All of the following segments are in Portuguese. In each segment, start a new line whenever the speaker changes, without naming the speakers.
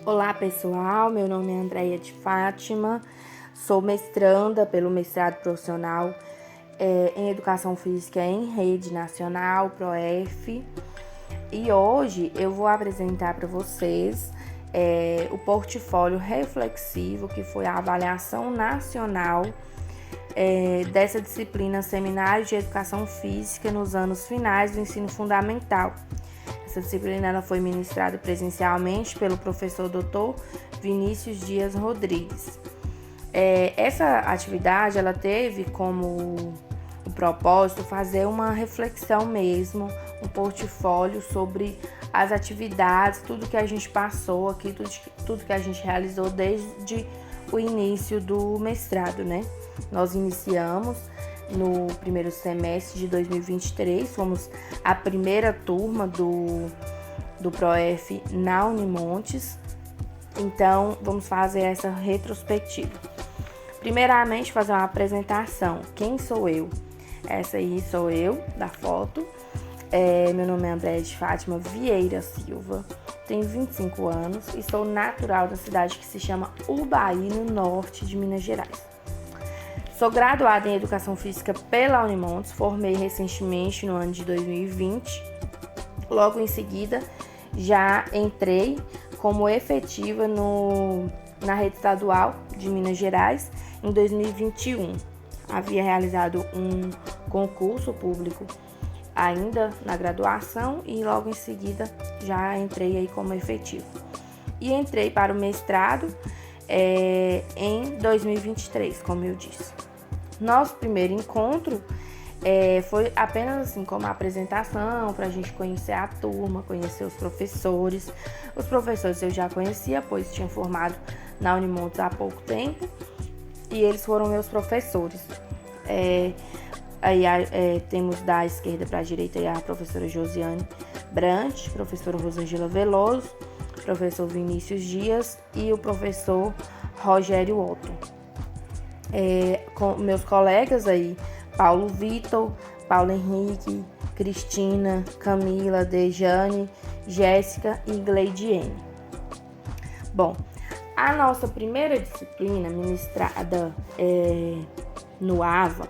Olá pessoal, meu nome é Andréia de Fátima, sou mestranda pelo mestrado profissional em Educação Física em Rede Nacional, PROEF, e hoje eu vou apresentar para vocês o portfólio reflexivo, que foi a avaliação nacional dessa disciplina Seminário de Educação Física nos anos finais do ensino fundamental. Essa disciplina ela foi ministrada presencialmente pelo professor Dr. Vinícius Dias Rodrigues. Essa atividade ela teve como o propósito fazer uma reflexão mesmo, um portfólio sobre as atividades, tudo que a gente passou aqui, tudo que a gente realizou desde o início do mestrado, né? Nós iniciamos no primeiro semestre de 2023, fomos a primeira turma do PROEF na Unimontes. Então, vamos fazer essa retrospectiva. Primeiramente, fazer uma apresentação. Quem sou eu? Essa aí sou eu, da foto. Meu nome é Andréia de Fátima Vieira Silva, tenho 25 anos e sou natural da cidade que se chama Ubaí, no norte de Minas Gerais. Sou graduada em Educação Física pela Unimontes, formei recentemente no ano de 2020. Logo em seguida, já entrei como efetiva na rede estadual de Minas Gerais em 2021. Havia realizado um concurso público ainda na graduação e logo em seguida já entrei aí como efetiva. E entrei para o mestrado em 2023, como eu disse. Nosso primeiro encontro foi apenas assim como uma apresentação para a gente conhecer a turma, conhecer os professores. Os professores eu já conhecia, pois tinha formado na Unimontes há pouco tempo e eles foram meus professores. Temos da esquerda para a direita a professora Josiane Brant, professora Rosângela Veloso, professor Vinícius Dias e o professor Rogério Otto. Com meus colegas aí, Paulo Vitor, Paulo Henrique, Cristina, Camila, Dejane, Jéssica e Gleidiene. Bom, a nossa primeira disciplina ministrada no AVA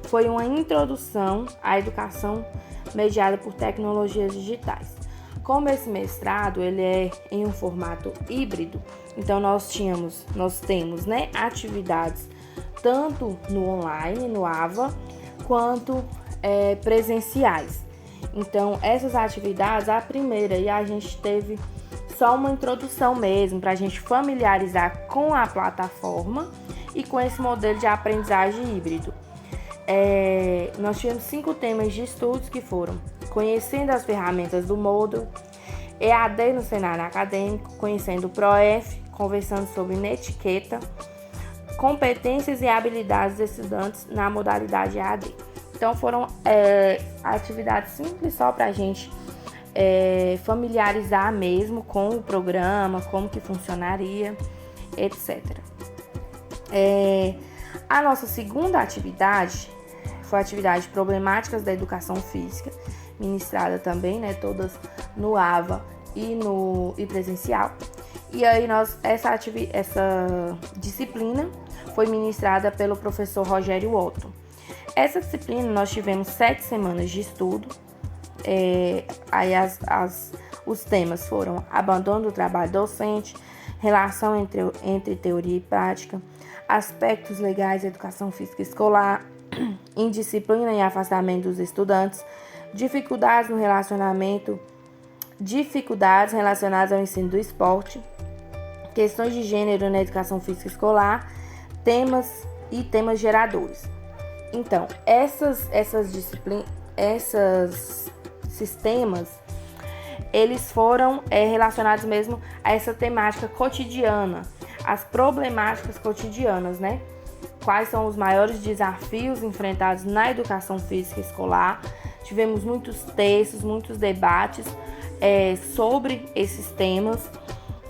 foi uma introdução à educação mediada por tecnologias digitais. Como esse mestrado ele é em um formato híbrido, então nós temos atividades tanto no online, no AVA, quanto presenciais. Então, essas atividades, a primeira, e a gente teve só uma introdução mesmo, para a gente familiarizar com a plataforma e com esse modelo de aprendizagem híbrido. Nós tivemos 5 temas de estudos que foram conhecendo as ferramentas do Moodle, EAD no cenário acadêmico, conhecendo o PROEF, conversando sobre netiqueta, competências e habilidades dos estudantes na modalidade EAD. Então foram atividades simples só para a gente familiarizar mesmo com o programa, como que funcionaria, etc. A nossa segunda atividade foi a atividade Problemáticas da Educação Física, ministrada também, todas no AVA e presencial. E aí essa disciplina foi ministrada pelo professor Rogério Otto. Essa disciplina nós tivemos 7 semanas de estudo. Os temas foram abandono do trabalho docente, relação entre teoria e prática, aspectos legais da educação física escolar, indisciplina e afastamento dos estudantes, dificuldades no relacionamento, dificuldades relacionadas ao ensino do esporte, questões de gênero na educação física escolar, temas geradores. Então, esses sistemas, eles foram relacionados mesmo a essa temática cotidiana, as problemáticas cotidianas, Quais são os maiores desafios enfrentados na educação física escolar? Tivemos muitos textos, muitos debates sobre esses temas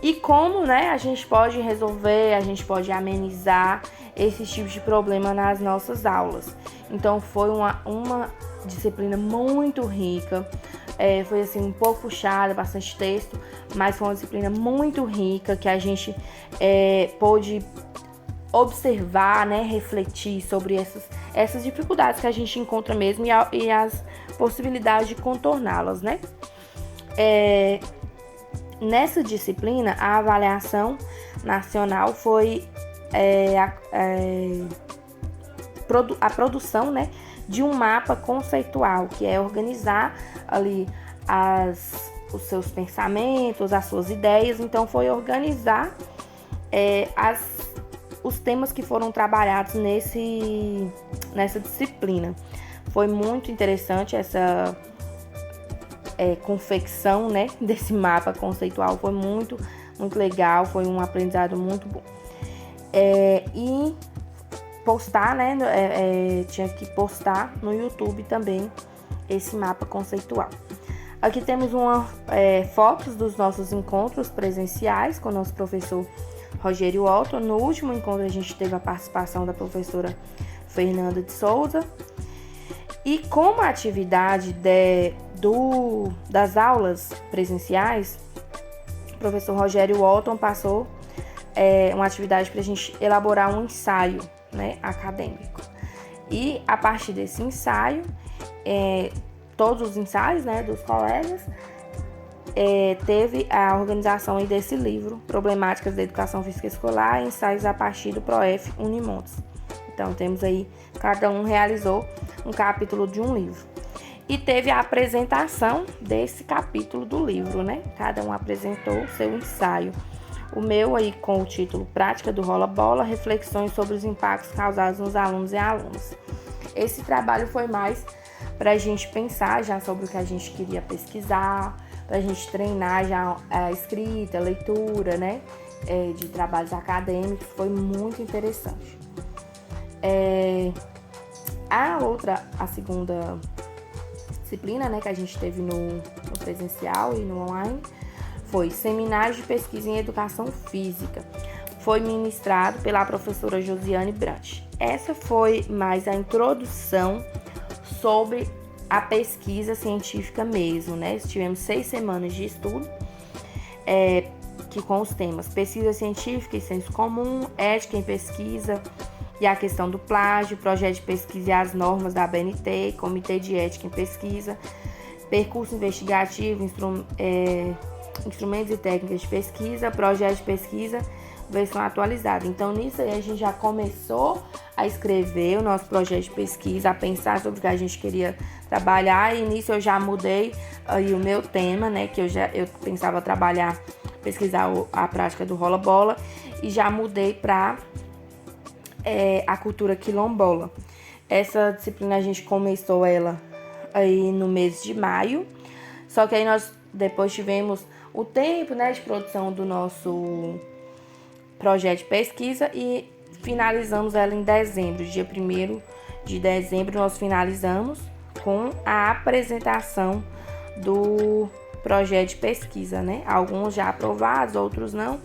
e como a gente pode resolver, a gente pode amenizar esse tipo de problema nas nossas aulas. Então foi uma disciplina muito rica, Foi assim um pouco puxada, bastante texto, mas foi uma disciplina muito rica que a gente pôde observar, né, refletir sobre essas dificuldades que a gente encontra mesmo e as possibilidades de contorná-las, né? Nessa disciplina, a avaliação nacional foi a produção, né, de um mapa conceitual, que é organizar ali os seus pensamentos, as suas ideias. Então, foi organizar os temas que foram trabalhados nessa disciplina. Foi muito interessante essa confecção, né, desse mapa conceitual. Foi muito, muito legal, foi um aprendizado muito bom. E postar, né, tinha que postar no YouTube também esse mapa conceitual. Aqui temos fotos dos nossos encontros presenciais com o nosso professor Rogério Walton. No último encontro a gente teve a participação da professora Fernanda de Souza. E como atividade das aulas presenciais, o professor Rogério Walton passou uma atividade para a gente elaborar um ensaio, né, acadêmico. E a partir desse ensaio, todos os ensaios, né, dos colegas, teve a organização aí desse livro, Problemáticas da Educação Física Escolar, ensaios a partir do ProF Unimontes. Então, temos aí, cada um realizou um capítulo de um livro. E teve a apresentação desse capítulo do livro, né? Cada um apresentou o seu ensaio. O meu aí com o título Prática do Rola-Bola, reflexões sobre os impactos causados nos alunos e alunas. Esse trabalho foi mais para a gente pensar já sobre o que a gente queria pesquisar, para a gente treinar já a escrita, a leitura, né? De trabalhos acadêmicos. Foi muito interessante. A segunda disciplina, né, que a gente teve no presencial e no online foi Seminário de Pesquisa em Educação Física. Foi ministrado pela professora Josiane Brant. Essa foi mais a introdução sobre a pesquisa científica mesmo, né? Tivemos 6 semanas de estudo que com os temas pesquisa científica e senso comum, ética em pesquisa e a questão do plágio, projeto de pesquisa e as normas da ABNT, Comitê de Ética em Pesquisa, percurso investigativo, instrumentos e técnicas de pesquisa, projeto de pesquisa, versão atualizada. Então, nisso aí a gente já começou a escrever o nosso projeto de pesquisa, a pensar sobre o que a gente queria trabalhar, e nisso eu já mudei aí o meu tema, né, que eu pensava pesquisar a prática do rola-bola, e já mudei para a cultura quilombola. Essa disciplina a gente começou ela aí no mês de maio, só que aí nós depois tivemos o tempo, né, de produção do nosso projeto de pesquisa e finalizamos ela em dezembro. Dia 1º de dezembro nós finalizamos com a apresentação do projeto de pesquisa, né? Alguns já aprovados, outros não,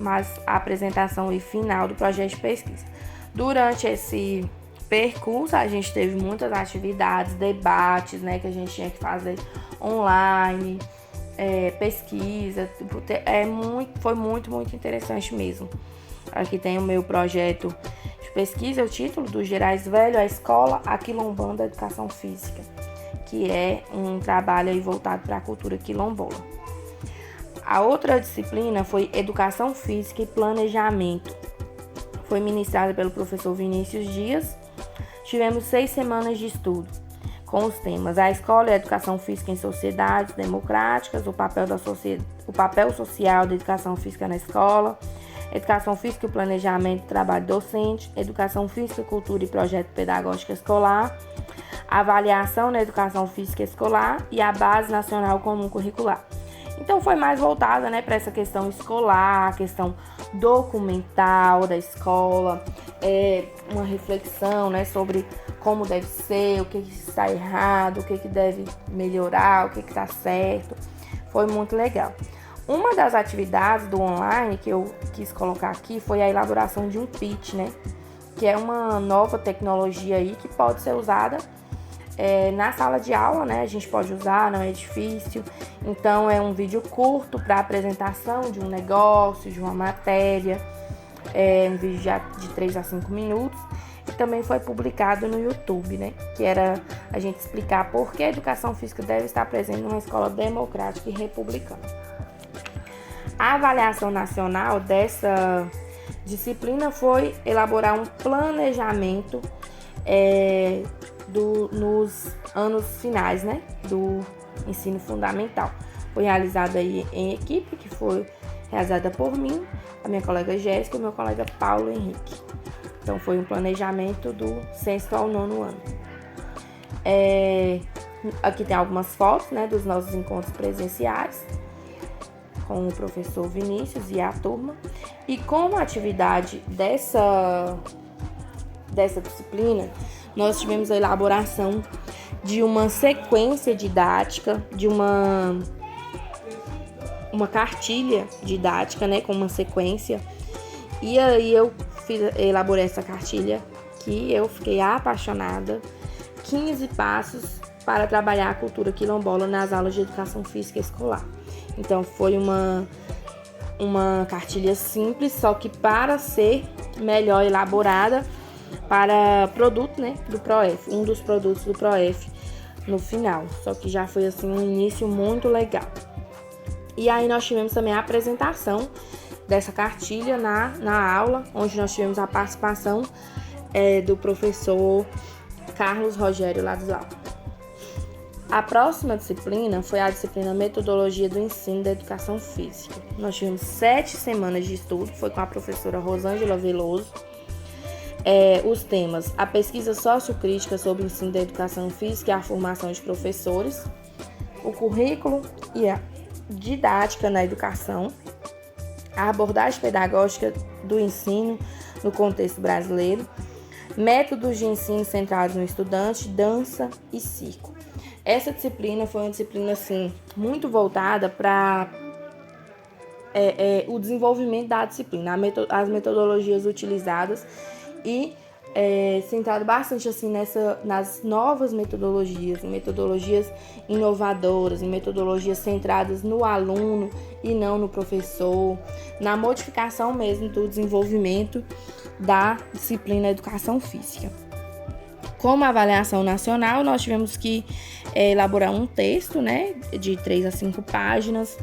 mas a apresentação e final do projeto de pesquisa. Durante esse percurso, a gente teve muitas atividades, debates, né, que a gente tinha que fazer online, pesquisa. Foi muito, muito interessante mesmo. Aqui tem o meu projeto de pesquisa, o título do Gerais Velho, a Escola Aquilombando da Educação Física, que é um trabalho aí voltado para a cultura quilombola. A outra disciplina foi Educação Física e Planejamento. Foi ministrada pelo professor Vinícius Dias. Tivemos 6 semanas de estudo com os temas a escola e a educação física em sociedades democráticas, o papel social da educação física na escola, educação física e o planejamento do trabalho docente, educação física, cultura e projeto pedagógico escolar, avaliação na educação física escolar e a base nacional comum curricular. Então foi mais voltada, né, para essa questão escolar, a questão documental da escola, uma reflexão, né, sobre como deve ser, o que está errado, o que deve melhorar, o que está certo. Foi muito legal. Uma das atividades do online que eu quis colocar aqui foi a elaboração de um pitch, né, que é uma nova tecnologia aí que pode ser usada na sala de aula, né? A gente pode usar, não é difícil. Então, é um vídeo curto para apresentação de um negócio, de uma matéria. É um vídeo de 3 a 5 minutos. E também foi publicado no YouTube, né? Que era a gente explicar por que a educação física deve estar presente numa escola democrática e republicana. A avaliação nacional dessa disciplina foi elaborar um planejamento nos anos finais, né, do ensino fundamental. Foi realizada aí em equipe, que foi realizada por mim, a minha colega Jéssica e o meu colega Paulo Henrique. Então, foi um planejamento do 6º ao 9º ano. Aqui tem algumas fotos, né, dos nossos encontros presenciais com o professor Vinícius e a turma. E como atividade dessa disciplina, nós tivemos a elaboração de uma sequência didática, de uma cartilha didática, né, com uma sequência. E aí eu elaborei essa cartilha que eu fiquei apaixonada. 15 passos para trabalhar a cultura quilombola nas aulas de educação física escolar. Então, foi uma cartilha simples, só que para ser melhor elaborada para produto, né, do PROEF, um dos produtos do PROEF no final. Só que já foi assim um início muito legal. E aí nós tivemos também a apresentação dessa cartilha na aula, onde nós tivemos a participação do professor Carlos Rogério Ladislau. A próxima disciplina foi a disciplina Metodologia do Ensino da Educação Física. Nós tivemos 7 semanas de estudo, foi com a professora Rosângela Veloso. Os temas: a pesquisa sociocrítica sobre o ensino da educação física e a formação de professores, o currículo e a didática na educação, a abordagem pedagógica do ensino no contexto brasileiro, métodos de ensino centrados no estudante, dança e circo. Essa disciplina foi uma disciplina assim, muito voltada para o desenvolvimento da disciplina, as metodologias utilizadas e centrado bastante assim, nas novas metodologias, em metodologias inovadoras, em metodologias centradas no aluno e não no professor, na modificação mesmo do desenvolvimento da disciplina Educação Física. Como avaliação nacional, nós tivemos que elaborar um texto, né, de 3 a 5 páginas,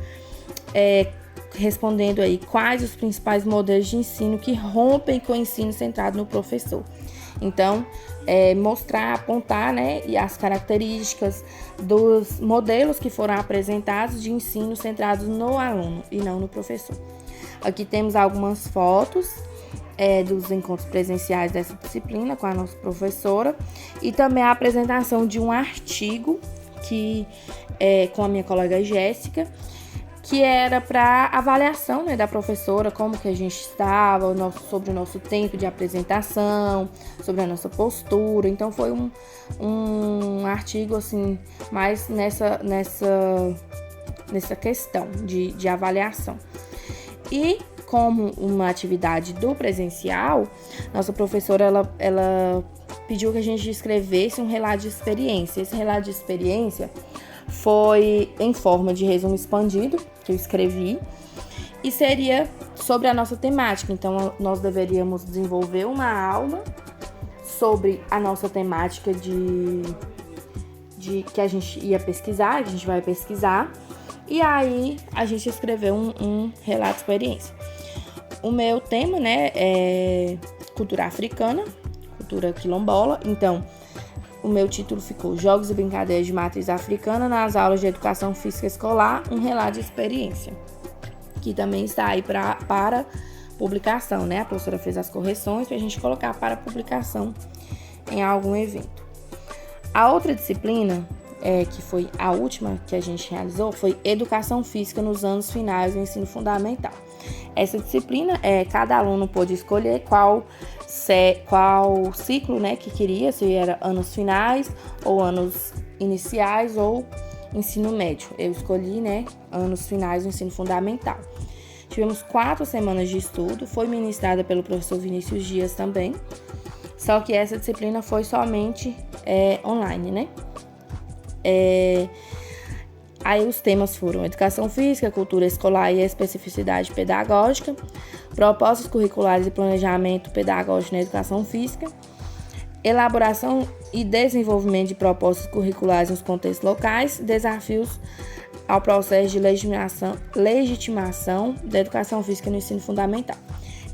respondendo aí quais os principais modelos de ensino que rompem com o ensino centrado no professor. Então, mostrar, apontar, né, e as características dos modelos que foram apresentados de ensino centrados no aluno e não no professor. Aqui temos algumas fotos dos encontros presenciais dessa disciplina com a nossa professora e também a apresentação de um artigo que com a minha colega Jéssica, que era para avaliação, né, da professora, como que a gente estava, sobre o nosso tempo de apresentação, sobre a nossa postura. Então, foi um artigo, assim, mais nessa questão de avaliação. E, como uma atividade do presencial, nossa professora, ela pediu que a gente escrevesse um relato de experiência. Esse relato de experiência foi em forma de resumo expandido, que eu escrevi, e seria sobre a nossa temática. Então, nós deveríamos desenvolver uma aula sobre a nossa temática de que a gente ia pesquisar, que a gente vai pesquisar, e aí a gente escreveu um relato de experiência. O meu tema, né, é cultura africana, cultura quilombola. Então, o meu título ficou Jogos e Brincadeiras de Matriz Africana nas aulas de Educação Física Escolar, um relato de experiência, que também está aí para publicação, né? A professora fez as correções para a gente colocar para publicação em algum evento. A outra disciplina, que foi a última que a gente realizou, foi Educação Física nos anos finais do ensino fundamental. Essa disciplina, cada aluno pôde escolher qual ciclo, né, que queria, se era anos finais ou anos iniciais ou ensino médio. Eu escolhi, né, anos finais do ensino fundamental. Tivemos 4 semanas de estudo, foi ministrada pelo professor Vinícius Dias também, só que essa disciplina foi somente online, né? Aí os temas foram educação física, cultura escolar e especificidade pedagógica, propostas curriculares e planejamento pedagógico na educação física, elaboração e desenvolvimento de propostas curriculares nos contextos locais, desafios ao processo de legitimação da educação física no ensino fundamental.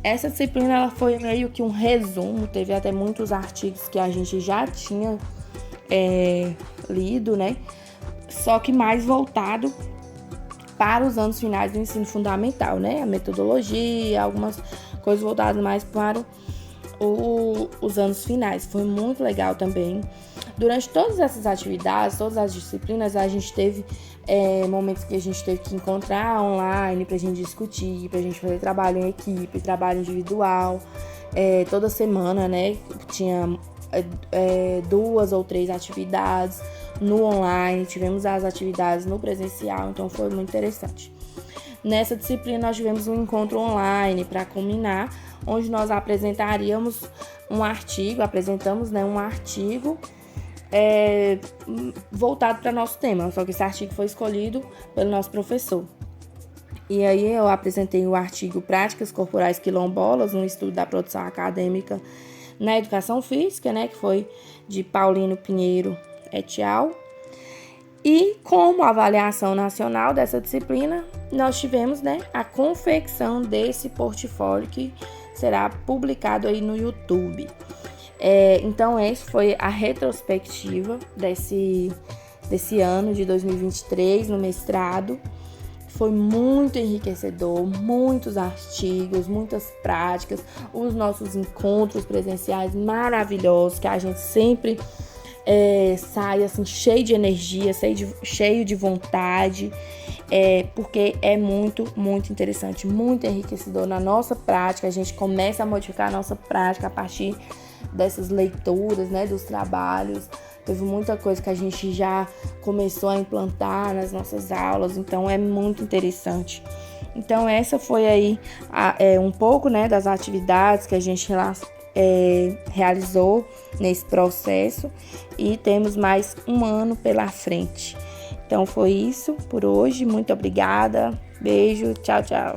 Essa disciplina ela foi meio que um resumo, teve até muitos artigos que a gente já tinha lido, né? Só que mais voltado para os anos finais do ensino fundamental, né? A metodologia, algumas coisas voltadas mais para os anos finais. Foi muito legal também. Durante todas essas atividades, todas as disciplinas, a gente teve momentos que a gente teve que encontrar online para a gente discutir, para a gente fazer trabalho em equipe, trabalho individual. Toda semana, né? Tinha 2 ou 3 atividades no online, tivemos as atividades no presencial, então foi muito interessante. Nessa disciplina nós tivemos um encontro online para culminar, onde nós apresentamos um artigo voltado para nosso tema, só que esse artigo foi escolhido pelo nosso professor. E aí eu apresentei o artigo Práticas Corporais Quilombolas, um estudo da produção acadêmica na educação física, né, que foi de Paulino Pinheiro et al. E como avaliação nacional dessa disciplina, nós tivemos, né, a confecção desse portfólio que será publicado aí no YouTube. Então, essa foi a retrospectiva desse ano de 2023 no mestrado. Foi muito enriquecedor, muitos artigos, muitas práticas, os nossos encontros presenciais maravilhosos, que a gente sempre sai assim, cheio de energia, cheio de vontade, porque é muito, muito interessante, muito enriquecedor na nossa prática. A gente começa a modificar a nossa prática a partir dessas leituras, né, dos trabalhos. Teve muita coisa que a gente já começou a implantar nas nossas aulas, então é muito interessante. Então essa foi aí um pouco, né, das atividades que a gente realizou nesse processo e temos mais um ano pela frente. Então foi isso por hoje, muito obrigada, beijo, tchau, tchau.